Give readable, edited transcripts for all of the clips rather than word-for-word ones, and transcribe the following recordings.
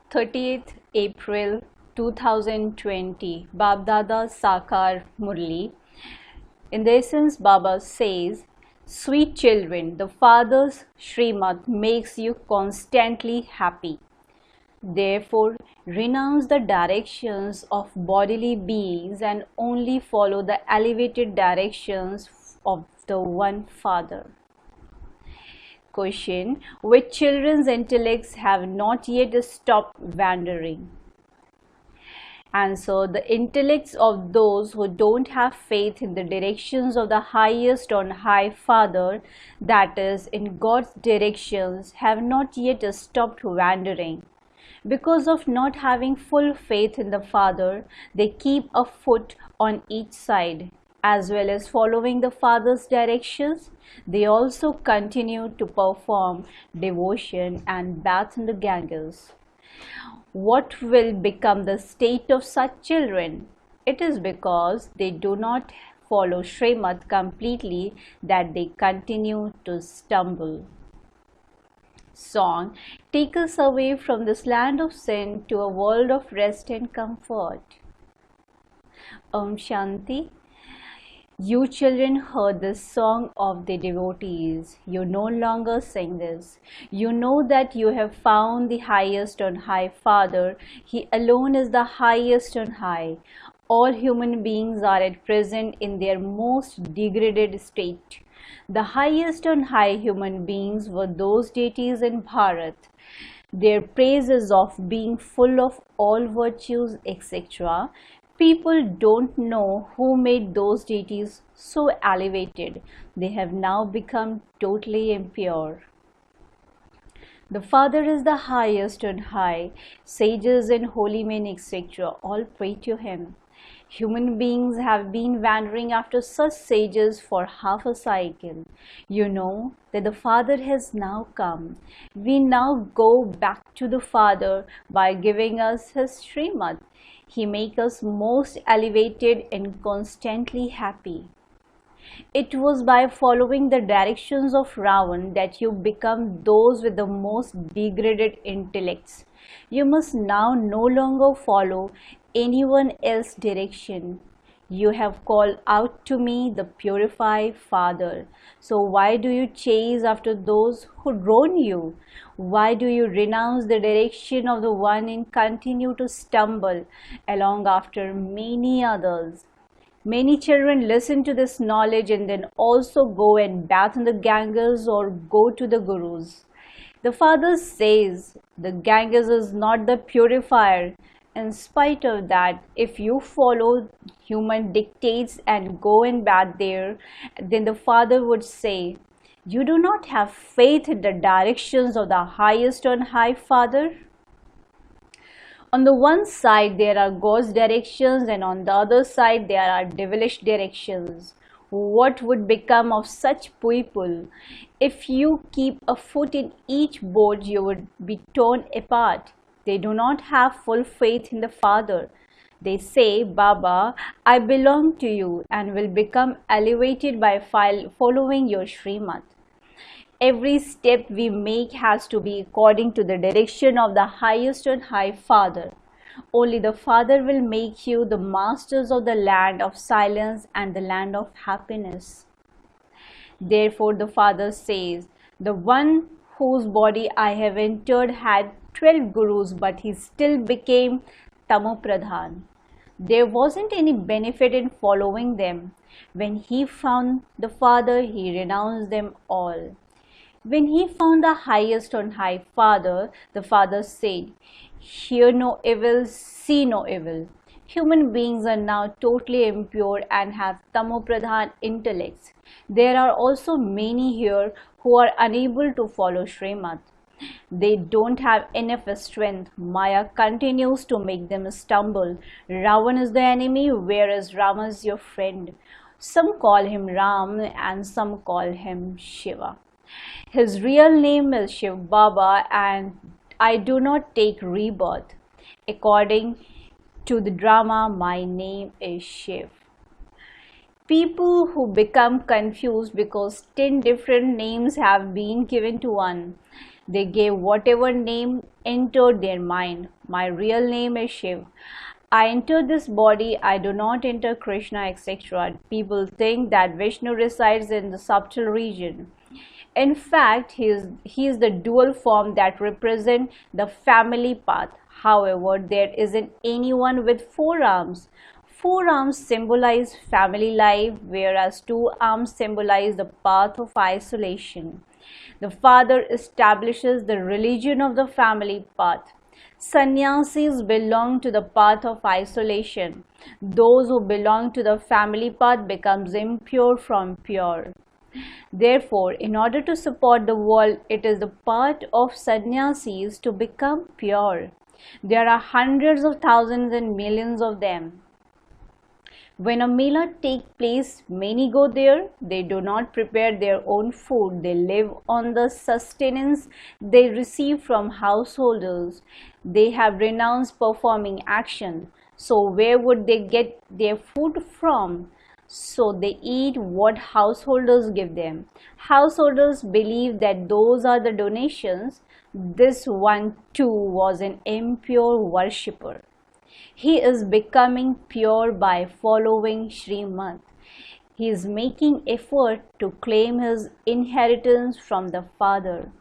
30th April 2020, Babdada Sakar Murli. In the essence, Baba says, "Sweet children, the Father's Srimad makes you constantly happy. Therefore, renounce the directions of bodily beings and only follow the elevated directions of the one Father." Question: which children's intellects have not yet stopped wandering? Answer: the intellects of those who don't have faith in the directions of the highest on high Father, that is, in God's directions, have not yet stopped wandering. Because of not having full faith in the Father, they keep a foot on each side. As well as following the Father's directions, they also continue to perform devotion and bath in the Ganges. What will become the state of such children? It is because they do not follow Srimad completely that they continue to stumble. Song: take us away from this land of sin to a world of rest and comfort. Om Shanti. You children heard the song of the devotees. You no longer sing this. You know that you have found the highest on high Father. He alone is the highest on high. All human beings are at present in their most degraded state. The highest on high human beings were those deities in Bharat. Their praise is of being full of all virtues, etc. People don't know who made those deities so elevated. They have now become totally impure. The Father is the highest on high. Sages and holy men, etc., all pray to Him. Human beings have been wandering after such sages for half a cycle. You know that the Father has now come. We now go back to the Father by giving us His Srimad. He makes us most elevated and constantly happy. It was by following the directions of Ravan that you become those with the most degraded intellects. You must now no longer follow anyone else's direction. You have called out to me, the purified Father. So why do you chase after those who drown you? Why do you renounce the direction of the one and continue to stumble along after many others? Many children listen to this knowledge and then also go and bath in the Ganges or go to the Gurus. The Father says the Ganges is not the purifier. In spite of that, if you follow human dictates and go and bath there, then the Father would say, you do not have faith in the directions of the highest on high Father. On the one side there are God's directions and on the other side there are devilish directions. What would become of such people? If you keep a foot in each boat, you would be torn apart. They do not have full faith in the Father. They say, Baba, I belong to you and will become elevated by following your Srimad. Every step we make has to be according to the direction of the highest and high Father. Only the Father will make you the masters of the land of silence and the land of happiness. Therefore the Father says, the one whose body I have entered had 12 gurus, but he still became Tamopradhan. There wasn't any benefit in following them. When he found the Father, he renounced them all. When he found the highest on high Father, the Father said, hear no evil, see no evil. Human beings are now totally impure and have Tamopradhan intellects. There are also many here who are unable to follow Srimad. They don't have enough strength. Maya continues to make them stumble. Ravan is the enemy, whereas Rama is your friend. Some call him Ram and some call him Shiva. His real name is Shiv Baba, and I do not take rebirth. According to the drama, my name is Shiv. People who become confused because 10 different names have been given to one. They gave whatever name entered their mind. My real name is Shiv. I enter this body, I do not enter Krishna, etc. People think that Vishnu resides in the subtle region. In fact, he is the dual form that represents the family path. However, there isn't anyone with four arms. Four arms symbolize family life, whereas two arms symbolize the path of isolation. The father establishes the religion of the family path. Sannyasis belong to the path of isolation. Those who belong to the family path becomes impure from pure. Therefore, in order to support the world, it is the part of sannyasis to become pure. There are hundreds of thousands and millions of them. When a mela takes place, many go there. They do not prepare their own food. They live on the sustenance they receive from householders. They have renounced performing action. So where would they get their food from? So they eat what householders give them. Householders believe that those are the donations. This one too was an impure worshipper. He is becoming pure by following Srimad. He is making effort to claim his inheritance from the Father.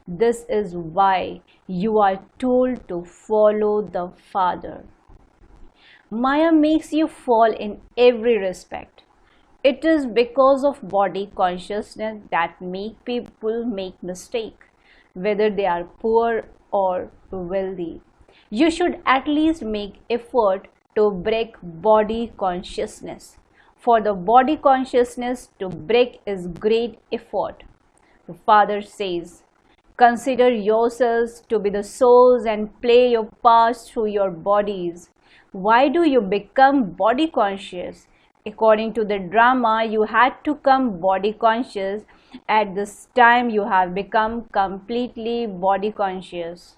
This is why you are told to follow the Father. Maya makes you fall in every respect. It is because of body consciousness that make people make mistake, whether they are poor or wealthy. You should at least make effort to break body consciousness. For the body consciousness to break is great effort. The Father says, consider yourselves to be the souls and play your parts through your bodies. Why do you become body conscious? According to the drama, you had to come body conscious. At this time, you have become completely body conscious.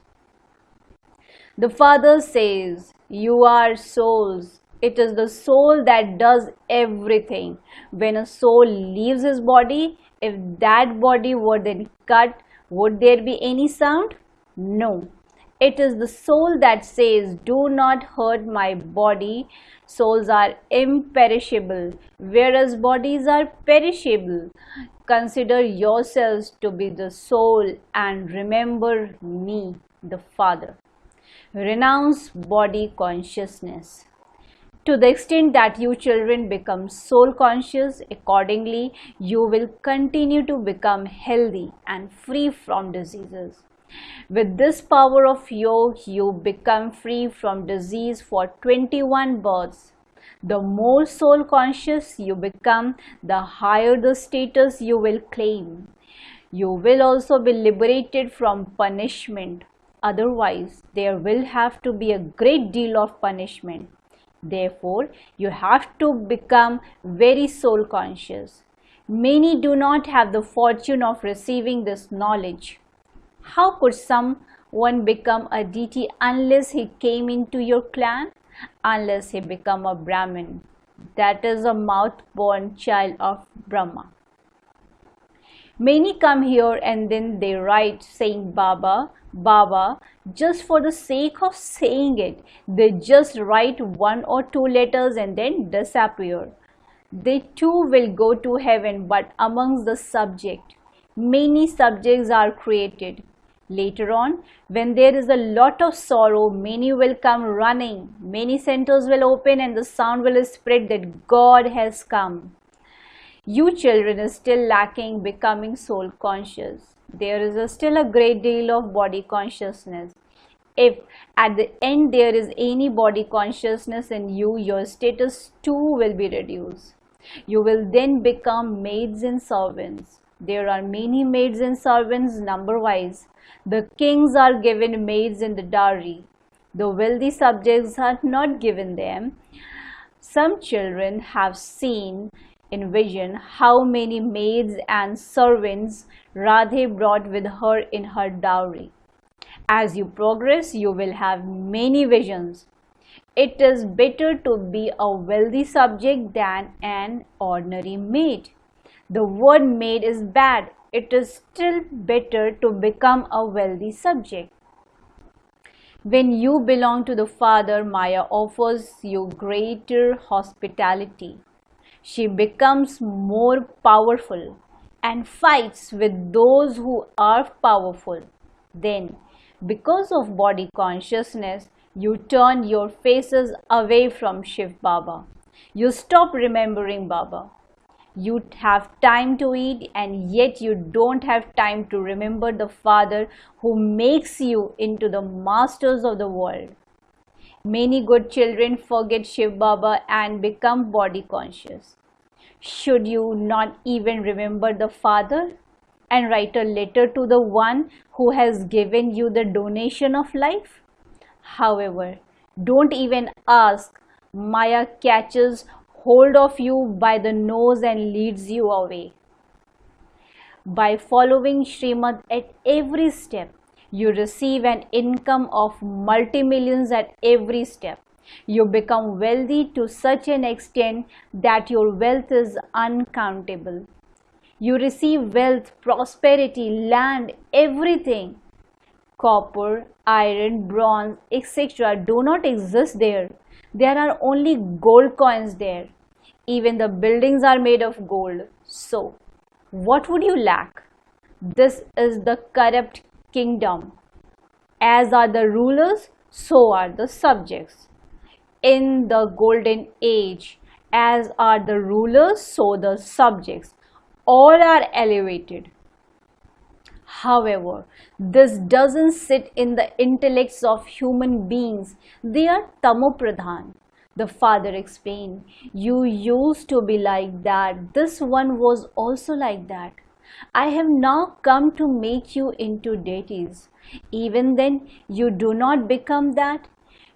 The Father says, you are souls. It is the soul that does everything. When a soul leaves his body, if that body were then cut, would there be any sound? No. It is the soul that says, do not hurt my body. Souls are imperishable, whereas bodies are perishable. Consider yourselves to be the soul and remember me, the Father. Renounce body consciousness. To the extent that you children become soul conscious, accordingly, you will continue to become healthy and free from diseases. With this power of yoga, you become free from disease for 21 births. The more soul conscious you become, the higher the status you will claim. You will also be liberated from punishment. Otherwise, there will have to be a great deal of punishment. Therefore, you have to become very soul conscious. Many do not have the fortune of receiving this knowledge. How could someone become a deity unless he came into your clan? Unless he become a Brahmin. That is a mouth-born child of Brahma. Many come here and then they write saying Baba, Baba, just for the sake of saying it. They just write one or two letters and then disappear. They too will go to heaven, but amongst the subject, many subjects are created. Later on, when there is a lot of sorrow, many will come running. Many centers will open and the sound will spread that God has come. You children are still lacking becoming soul conscious. There is still a great deal of body consciousness. If at the end there is any body consciousness in you, your status too will be reduced. You will then become maids and servants. There are many maids and servants number-wise. The kings are given maids in the dowry. The wealthy subjects are not given them. Some children have seen in vision how many maids and servants Radhe brought with her in her dowry. As you progress, you will have many visions. It is better to be a wealthy subject than an ordinary maid. The word maid is bad. it is still better to become a wealthy subject. When you belong to the Father, Maya offers you greater hospitality. She becomes more powerful and fights with those who are powerful. Then, because of body consciousness, you turn your faces away from Shiv Baba. You stop remembering Baba. You have time to eat, and yet you don't have time to remember the Father who makes you into the masters of the world. Many good children forget Shiv Baba and become body conscious. Should you not even remember the Father and write a letter to the one who has given you the donation of life? However, don't even ask. Maya catches hold of you by the nose and leads you away. By following Srimad at every step, you receive an income of multi-millions at every step. You become wealthy to such an extent that your wealth is uncountable. You receive wealth, prosperity, land, everything. Copper, iron, bronze, etc. do not exist there. There are only gold coins there. Even the buildings are made of gold. So, what would you lack? This is the corrupt kingdom. As are the rulers, so are the subjects. In the golden age, as are the rulers, so the subjects. All are elevated. However, this doesn't sit in the intellects of human beings. They are tamopradhan. The father explained, you used to be like that. This one was also like that. I have now come to make you into deities. Even then, you do not become that.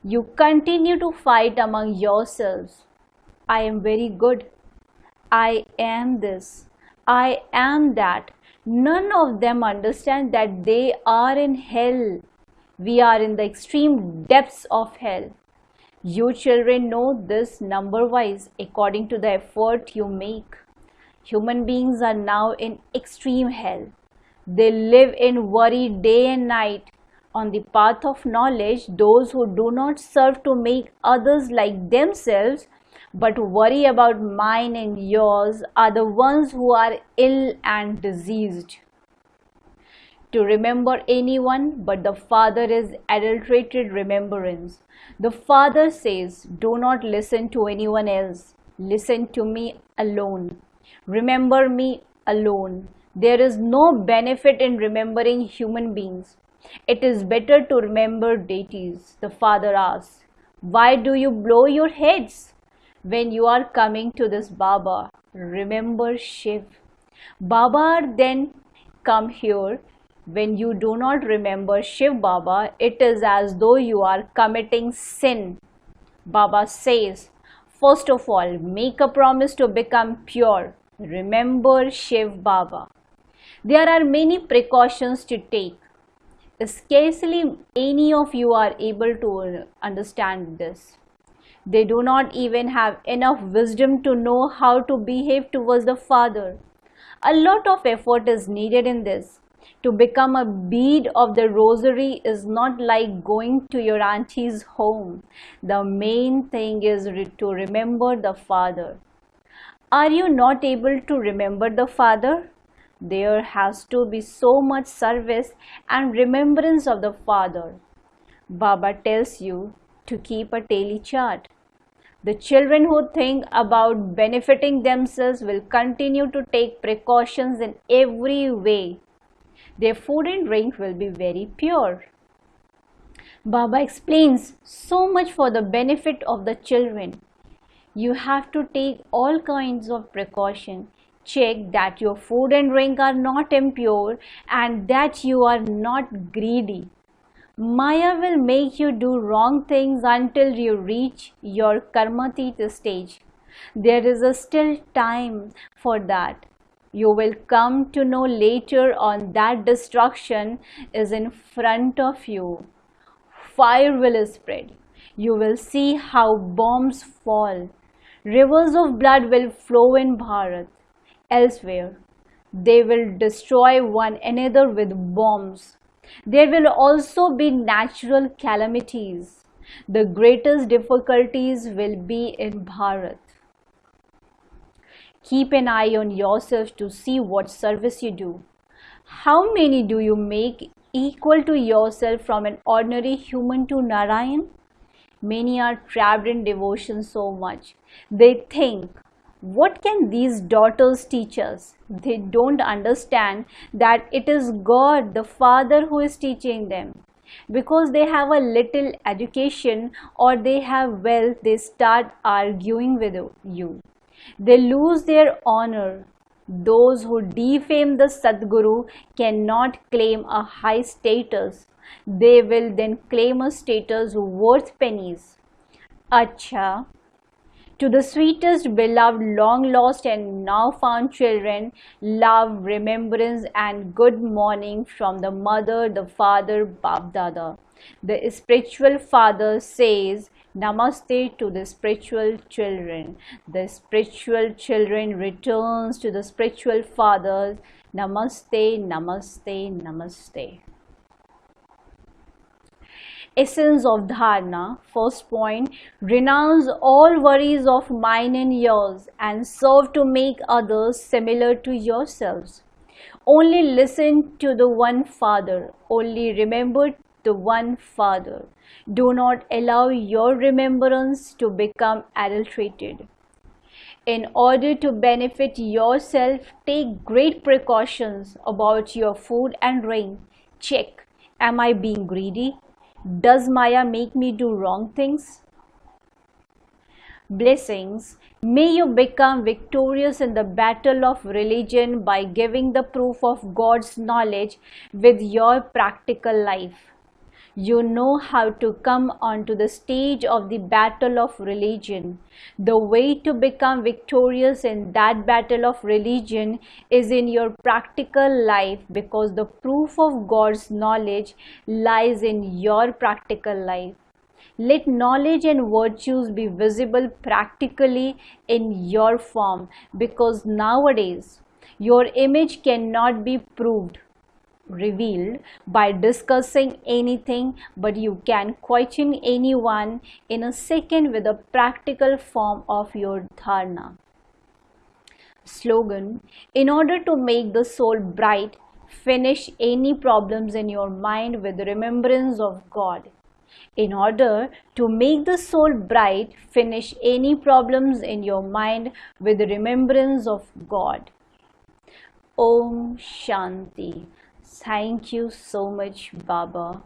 You continue to fight among yourselves. I am very good. I am this. I am that. None of them understand that they are in hell. We are in the extreme depths of hell. You children know this number-wise according to the effort you make. Human beings are now in extreme hell. They live in worry day and night. On the path of knowledge, those who do not serve to make others like themselves, but worry about mine and yours, are the ones who are ill and diseased. To remember anyone but the Father is adulterated remembrance. The Father says, do not listen to anyone else. Listen to me alone. Remember me alone. There is no benefit in remembering human beings. It is better to remember deities. The Father asks, why do you blow your heads? When you are coming to this Baba, remember Shiv. Baba then come here. When you do not remember Shiv Baba, it is as though you are committing sin. Baba says, first of all, make a promise to become pure. Remember Shiv Baba. There are many precautions to take. Scarcely any of you are able to understand this. They do not even have enough wisdom to know how to behave towards the Father. A lot of effort is needed in this. To become a bead of the rosary is not like going to your auntie's home. The main thing is to remember the Father. Are you not able to remember the Father? There has to be so much service and remembrance of the Father. Baba tells you to keep a daily chart. The children who think about benefiting themselves will continue to take precautions in every way. Their food and drink will be very pure. Baba explains so much for the benefit of the children. You have to take all kinds of precaution. Check that your food and drink are not impure and that you are not greedy. Maya will make you do wrong things until you reach your karmatita stage. There is still time for that. You will come to know later on that destruction is in front of you. Fire will spread. You will see how bombs fall. Rivers of blood will flow in Bharat. Elsewhere, They will destroy one another with bombs. There will also be natural calamities. The greatest difficulties will be in Bharat. Keep an eye on yourself to see what service you do. How many do you make equal to yourself from an ordinary human to Narayan? Many are trapped in devotion so much. They think, what can these daughters teach us? They don't understand that it is God the Father who is teaching them. Because they have a little education or they have wealth, they start arguing with you. They lose their honor. Those who defame the Sadguru cannot claim a high status. They will then claim a status worth pennies. Acha. To the sweetest, beloved, long lost and now found children, love, remembrance and good morning from the mother, the father, Bap Dada. The spiritual father says Namaste to the spiritual children. The spiritual children returns to the spiritual fathers. Namaste, Namaste, Namaste. Essence of Dharana. First point, renounce all worries of mine and yours and serve to make others similar to yourselves. Only listen to the one Father. Only remember the one Father. Do not allow your remembrance to become adulterated. In order to benefit yourself, take great precautions about your food and drink. Check, am I being greedy? Does Maya make me do wrong things? Blessings. May you become victorious in the battle of religion by giving the proof of God's knowledge with your practical life. You know how to come onto the stage of the battle of religion. The way to become victorious in that battle of religion is in your practical life, because the proof of God's knowledge lies in your practical life. Let knowledge and virtues be visible practically in your form, because nowadays your image cannot be revealed by discussing anything, but you can question anyone in a second with a practical form of your dharana. Slogan: in order to make the soul bright, finish any problems in your mind with remembrance of God. In order to make the soul bright, finish any problems in your mind with remembrance of God. Om Shanti. Thank you so much, Baba.